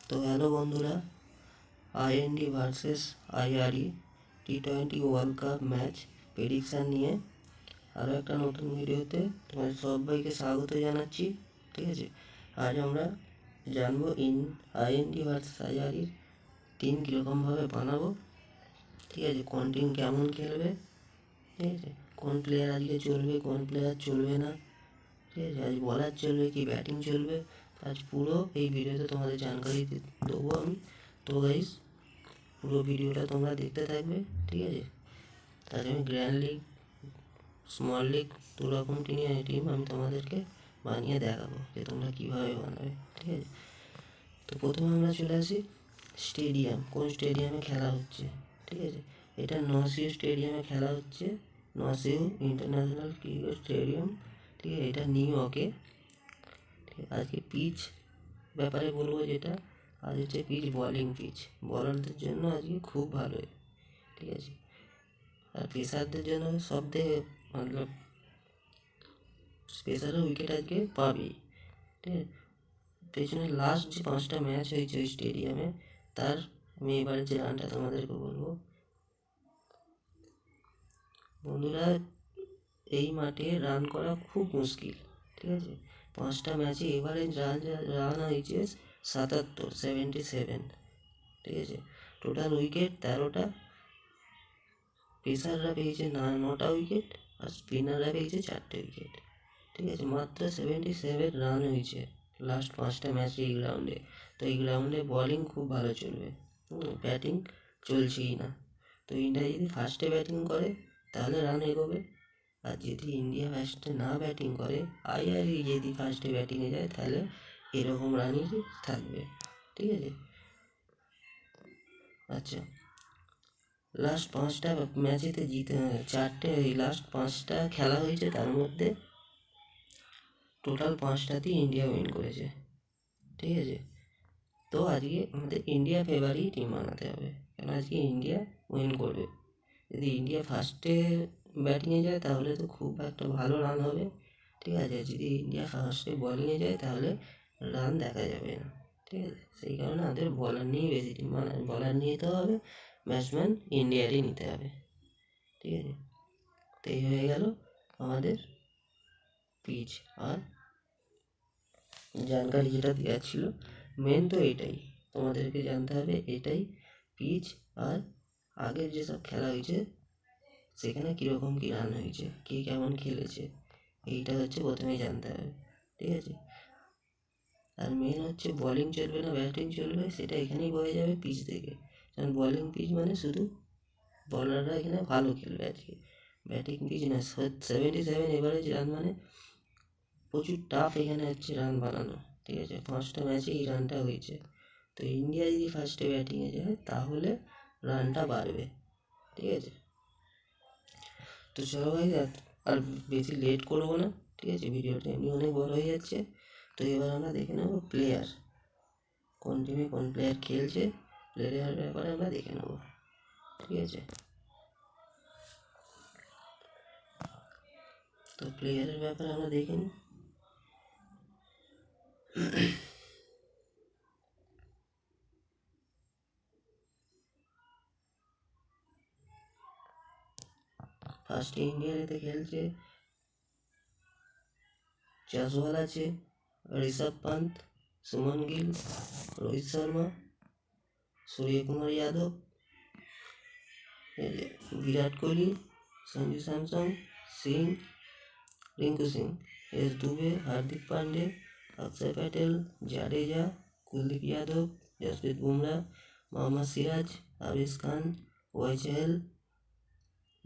তো হ্যালো বন্ধুরা, IND versus IRE টি20 ওয়ার্ল্ড কাপ ম্যাচ প্রেডিকশান নিয়ে আরও একটা নতুন ভিডিওতে তোমাদের সবাইকে স্বাগত জানাচ্ছি। ঠিক আছে, আজ আমরা জানবো আইএনডি ভার্সেস আইআরইর টিম কীরকমভাবে বানাবো। ঠিক আছে, কোন টিম কেমন খেলবে, ঠিক আছে, কোন প্লেয়ার আজকে চলবে, কোন প্লেয়ার চলবে না, ঠিক আছে, আজ বলার চলবে কি ব্যাটিং চলবে, আজ পুরো এই ভিডিওতে তোমাদের জানকারি দেবো আমি। তো গাইস, পুরো ভিডিওটা তোমরা দেখতে থাকবে। ঠিক আছে, আজ আমি গ্র্যান্ড লিগ, স্মল লিগ দুরকম টিম আমি তোমাদেরকে বানিয়ে দেখাবো যে তোমরা কীভাবে বানাবে। ঠিক আছে, তো প্রথমে আমরা চলে আসি স্টেডিয়াম, কোন স্টেডিয়ামে খেলা হচ্ছে। ঠিক আছে, এটা নসিউ স্টেডিয়ামে খেলা হচ্ছে, নসিউ ইন্টারন্যাশনাল ক্রিকেট স্টেডিয়াম। ঠিক আছে, এটা নিউ ইয়র্কে। আজকে পিচ ব্যাপারে বলবো, যেটা আজ হচ্ছে পিচ বলিং পিচ, বলারদের জন্য আজকে খুব ভালো। ঠিক আছে, আর পেসারদের জন্য সব থেকে মতলব পেসারও উইকেট আজকে পাবেই। ঠিক আছে, পেছনে লাস্ট যে 5টা ম্যাচ হয়েছে ওই স্টেডিয়ামে, তার আমি এবারে যে রানটা তোমাদেরকে বলবো। বন্ধুরা, এই মাঠে রান করা খুব মুশকিল। ঠিক আছে, 5টা ম্যাচে এভারেজ রান হয়েছে 77। ঠিক আছে, টোটাল উইকেট 13টা, পেসাররা পেয়েছে 9টা উইকেট, আর স্পিনাররা পেয়েছে 4টে উইকেট। ঠিক আছে, মাত্র 77 রান হয়েছে লাস্ট 5টা ম্যাচে এই গ্রাউন্ডে। তো এই গ্রাউন্ডে বলিং খুব ভালো চলবে, ব্যাটিং চলছেই না। তো ইন্ডিয়া যদি ফার্স্টে ব্যাটিং করে তাহলে রান এগোবে, আর যদি ইন্ডিয়া ফার্স্টে না ব্যাটিং করে, আইআরই যদি ফার্স্টে ব্যাটিংয়ে যায়, তাহলে এরকম রানই থাকবে। ঠিক আছে, আচ্ছা, লাস্ট 5টা ম্যাচেতে এই লাস্ট 5টা খেলা হয়েছে, তার মধ্যে টোটাল 5টাতেই ইন্ডিয়া উইন করেছে। ঠিক আছে, তো আজকে আমাদের ইন্ডিয়া ফেভারই টিম বানাতে হবে, কারণ আজকে ইন্ডিয়া উইন করবে। যদি ইন্ডিয়া ফার্স্টে ব্যাটিংয়ে যায় তাহলে তো খুব একটা ভালো রান হবে। ঠিক আছে, যদি ইন্ডিয়া ফার্স্টে বলিংয়ে যায় তাহলে রান দেখা যাবে না। ঠিক আছে, সেই কারণে আমাদের বলার নিয়ে বেশি টিম বলার নিতে হবে, ব্যাটসম্যান ইন্ডিয়ারই নিতে হবে। ঠিক আছে, তো এই হয়ে গেল আমাদের পিচ আর জানকারি যেটা দেওয়া ছিল। মেন তো এটাই তোমাদেরকে জানতে হবে, এটাই পিচ আর আগের যেসব খেলা হয়েছে সেখানে কীরকম কী রান হয়েছে, কে কেমন খেলেছে, এইটা হচ্ছে প্রথমেই জানতে হবে। ঠিক আছে, আর মেন হচ্ছে বলিং চলবে না ব্যাটিং চলবে, সেটা এখানেই বোঝা যাবে পিচ থেকে। কারণ বলিং পিচ মানে শুধু বলাররা এখানে ভালো খেলবে আজকে, ব্যাটিং পিচ না। 77 এভারেজ রান মানে প্রচুর টাফ এখানে হচ্ছে রান বানানো। ঠিক আছে, 5টা ম্যাচে এই রানটা হয়েছে। তো ইন্ডিয়া যদি ফার্স্টে ব্যাটিংয়ে যায় তাহলে রানটা বাড়বে। ঠিক আছে, তো চলো ভাই, আর বেশি লেট করবো না। ঠিক আছে, ভিডিওটা এমনি অনেক বড় হয়ে যাচ্ছে। তো এবার আমরা দেখে নেবো প্লেয়ার, কোন টিমে কোন প্লেয়ার খেলছে, প্লেয়ারের ব্যাপারে আমরা দেখে নেবো। ঠিক আছে, তো প্লেয়ারের ব্যাপারে আমরা দেখে নিই। ফার্স্টে ইন্ডিয়াতে খেলছে জাসওয়াল আছে, ঋষভ পান্ত, সুমন গিল, রোহিত শর্মা, সূর্যকুমার যাদব, বিরাট কোহলি, সঞ্জু স্যামসন, সিং, রিঙ্কু সিং, এস দুবে, হার্দিক পান্ডে, অক্ষর প্যাটেল, জাडेजा, कुलदीप यादव, जसप्रीत बुमराह, मोहम्मद सिराज, आवेश खान, ওয়াই চাহল,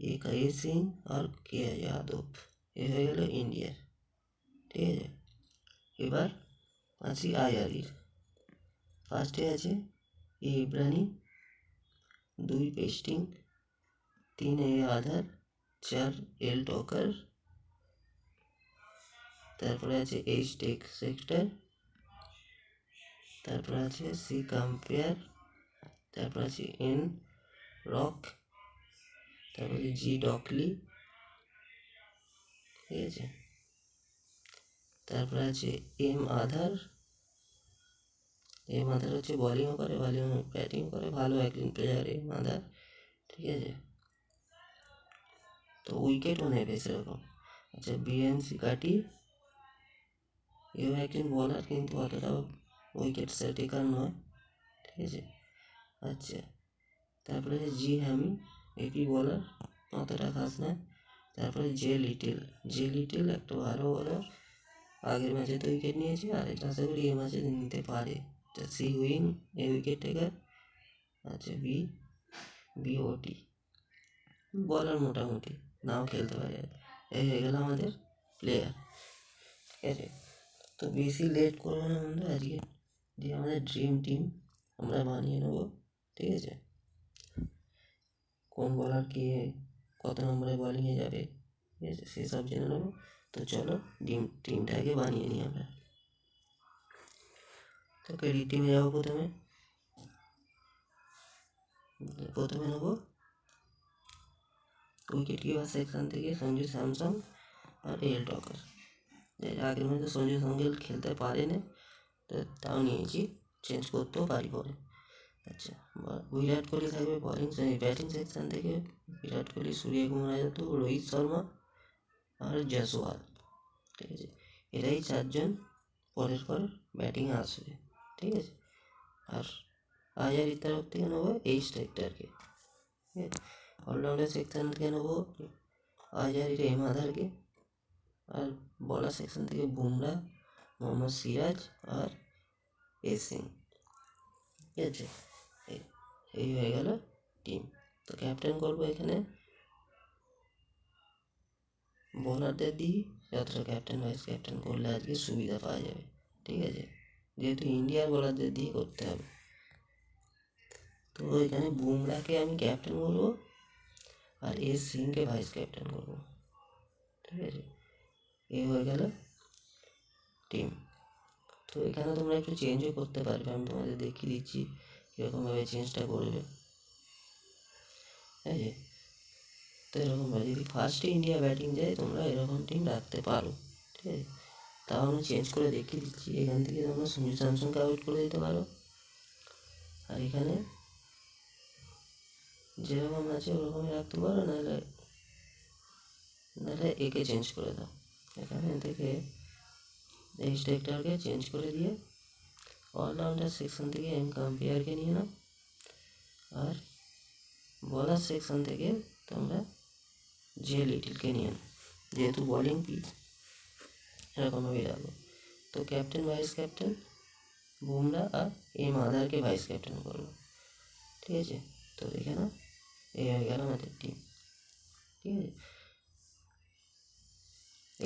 এ সিং আর কে যাদব। এ হয়ে গেল ইন্ডিয়ার। ঠিক আছে, এবার আসি আইআরইর। ফার্স্টে আছে ইব্রানি, 2 পেস্টিং, 3 আধার, 4 এল টকার, তারপরে আছে টেক সেক্টর, তারপরে আছে সি কাম্পেয়ার, তারপর আছে এন রক, তারপরে জি ডকলি। ঠিক আছে, তারপরে আছে এম আধার, এ মাদার হচ্ছে বলিংও করে, ব্যাটিং করে, ভালো একজন প্লেয়ার এ মাদার, ঠিক আছে। তো উইকেটও নেবে সেরকম। আচ্ছা, বিএমসি কাটি, এও একজন বলার, কিন্তু অতটাও উইকেট টেকার নয়, ঠিক আছে। আচ্ছা, তারপরে জি হ্যামি, এপি বলার, অতটা খাস না। তারপরে জে লিটিল একটা ভালো বলার, আগের ম্যাচে তো উইকেট নিয়েছে, আর এটা আশা করি এই ম্যাচে নিতে পারে। সি উইং, এ উইকেট টেকার। আচ্ছা, বিওটি বলার, মোটামুটি নাও খেলতে পারে। এই হয়ে গেল আমাদের প্লেয়ার, ঠিক আছে। তো বেশি লেট করবো না বন্ধু আজকে, যে আমাদের ড্রিম টিম আমরা বানিয়ে নেবো, ঠিক আছে। কোন বলার কে কত নম্বরে বলিংয়ে যাবে, ঠিক আছে, সেসব জেনে নেবো। তো চলো টিমটাকে বানিয়ে নিই আমরা। তো ক্রেডিট টিমে যাবো, প্রথমে নেবো উইকেট কিপার সেকশন থেকে সঞ্জু স্যামসন আর এল টকার। আগের মধ্যে সঞ্জু সঙ্গে খেলতে পারেনি, তো তাও নিয়েছি, চেঞ্জ করতেও পারি পরে। আচ্ছা, বিরাট কোহলি থাকবে ব্যাটিং সেকশন থেকে। বিরাট কোহলি, সূর্যকুমার যাদব, রোহিত শর্মা আর জয়সওয়াল, ঠিক আছে। এরাই চারজন পরের পর ব্যাটিংয়ে আসবে, ঠিক আছে। আর আজারির তরফ থেকে নেবো এই স্ট্রাইকারকে, ঠিক আছে। অলরাউন্ডার সেকশন থেকে নেবো আজারির এমাদারকে, আর বলার সেকশন থেকে বুমরা, মোহাম্মদ সিরাজ আর সিং, ঠিক আছে। এই হয়ে গেল টিম। তো ক্যাপ্টেন করবো এখানে বোলারদের দিই, যতটা ক্যাপ্টেন ভাইস ক্যাপ্টেন করলে আজকে সুবিধা পাওয়া যাবে, ঠিক আছে, যেহেতু ইন্ডিয়ার বোলারদের দিয়ে করতে হবে। তো এখানে বুমরাকে আমি ক্যাপ্টেন করবো, আর সিংকে ভাইস ক্যাপ্টেন করবো, ঠিক আছে। এই হয়ে গেল টিম। তো এখানে তোমরা একটু চেঞ্জও করতে পারবে, আমি তোমাদের দেখিয়ে দিচ্ছি কীরকমভাবে চেঞ্জটা করবে, ঠিক আছে। তো এরকমভাবে যদি ফার্স্টে ইন্ডিয়া ব্যাটিং যায়, তোমরা এরকম টিম রাখতে পারো, ঠিক আছে। তাও আমি চেঞ্জ করে দেখিয়ে দিচ্ছি। এখান থেকে তোমরা সঞ্জু স্যামসনকে আউট করে দিতে পারো, আর এখানে যেরকম আছে ওরকমই রাখতে পারো, নাহলে একে চেঞ্জ করে দাও। এখানে থেকে এই স্ট্রাইকারকে চেঞ্জ করে দিয়ে অলরাউন্ডার সেকশন থেকে কাম্পিয়ারকে নিয়ে নাও, আর বলার সেকশন থেকে তোমরা জে লিটিলকে নিয়ে নাও, যেহেতু বলিং পিচ এরকমভাবে রাখবো। তো ক্যাপ্টেন ভাইস ক্যাপ্টেন বুমরা আর মাদারকে ভাইস ক্যাপ্টেন করবো, ঠিক আছে। তো এখানে এই হয়ে গেল আমাদের টিম, ঠিক আছে।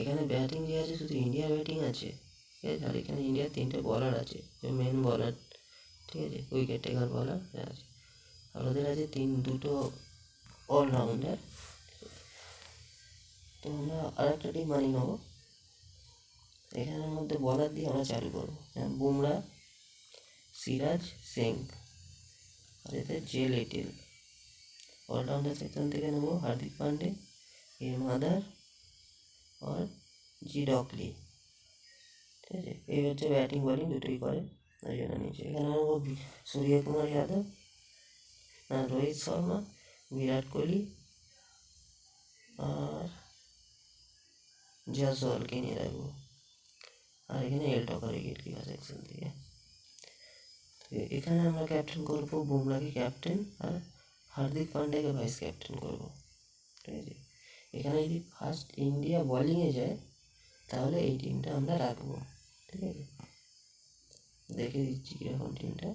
এখানে ব্যাটিং যে আছে শুধু ইন্ডিয়ার ব্যাটিং আছে, ঠিক আছে। আর এখানে ইন্ডিয়ার 3টে বলার আছে, যে মেন বলার, ঠিক আছে, উইকেট টেকার বলার আছে। আর ওদের আছে দুটো অলরাউন্ডার। তো আমরা আর একটা টিম বানিয়ে নেবো, এখানের মধ্যে বলার দিয়ে আমরা চালু করবো, যেমন বুমরা, সিরাজ, সিং, আর এতে জে লিটিল। অলরাউন্ডার সেকশন থেকে নেবো হার্দিক পান্ডে, মাদার আর জি ডকলি, ঠিক আছে। এই হচ্ছে ব্যাটিং বলিং দুটোই করে, ওই জন্য নিয়েছি। এখানে নেবো সূর্যকুমার যাদব, রোহিত শর্মা, বিরাট কোহলি আর জয়সওয়ালকে নিয়ে রাখবো। আর এখানে এল টকার উইকেট কিপার সেকশন থেকে। এখানে আমরা ক্যাপ্টেন করবো বুমরাকে ক্যাপ্টেন, আর হার্দিক পান্ডেকে ভাইস ক্যাপ্টেন করবো, ঠিক আছে। এখানে যদি ফার্স্ট ইন্ডিয়া বলিংয়ে যায়, তাহলে এই টিমটা আমরা রাখবো, ঠিক আছে। দেখে দিচ্ছি কীরকম টিমটা।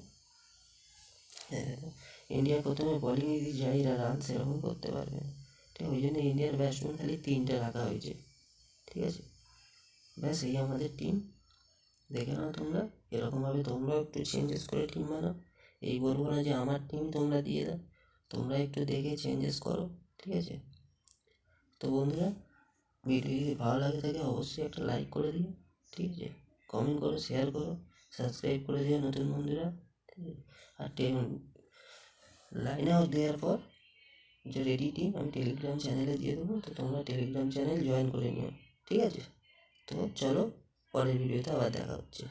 হ্যাঁ, দেখো, ইন্ডিয়া প্রথমে বলিংয়ে যদি যায়, এরা রান সেরকম করতে পারবে না, ঠিক, ওই জন্য ইন্ডিয়ার ব্যাটসম্যান খালি 3টে রাখা হয়েছে, ঠিক আছে। ব্যাস, এই আমাদের টিম। দেখে নাও তোমরা, এরকমভাবে তোমরাও একটু চেঞ্জেস করে টিম বানাও। এই বলবো না যে আমার টিম তোমরা দিয়ে দাও, তোমরা একটু দেখে চেঞ্জেস করো, ঠিক আছে। তো বন্ধুরা, ভিডিও যদি ভালো লাগে থাকে অবশ্যই একটা লাইক করে দিও, ঠিক আছে। কমেন্ট করো, শেয়ার করো, সাবস্ক্রাইব করে দিও নতুন বন্ধুরা, ঠিক আছে। আর লাইন আউট দেওয়ার পর যে রেডি টিম আমি টেলিগ্রাম চ্যানেলে দিয়ে দেবো, তো তোমরা টেলিগ্রাম চ্যানেল জয়েন করে নিও, ঠিক আছে। তো চলো, পরের ভিডিওতে আবার দেখা হচ্ছে।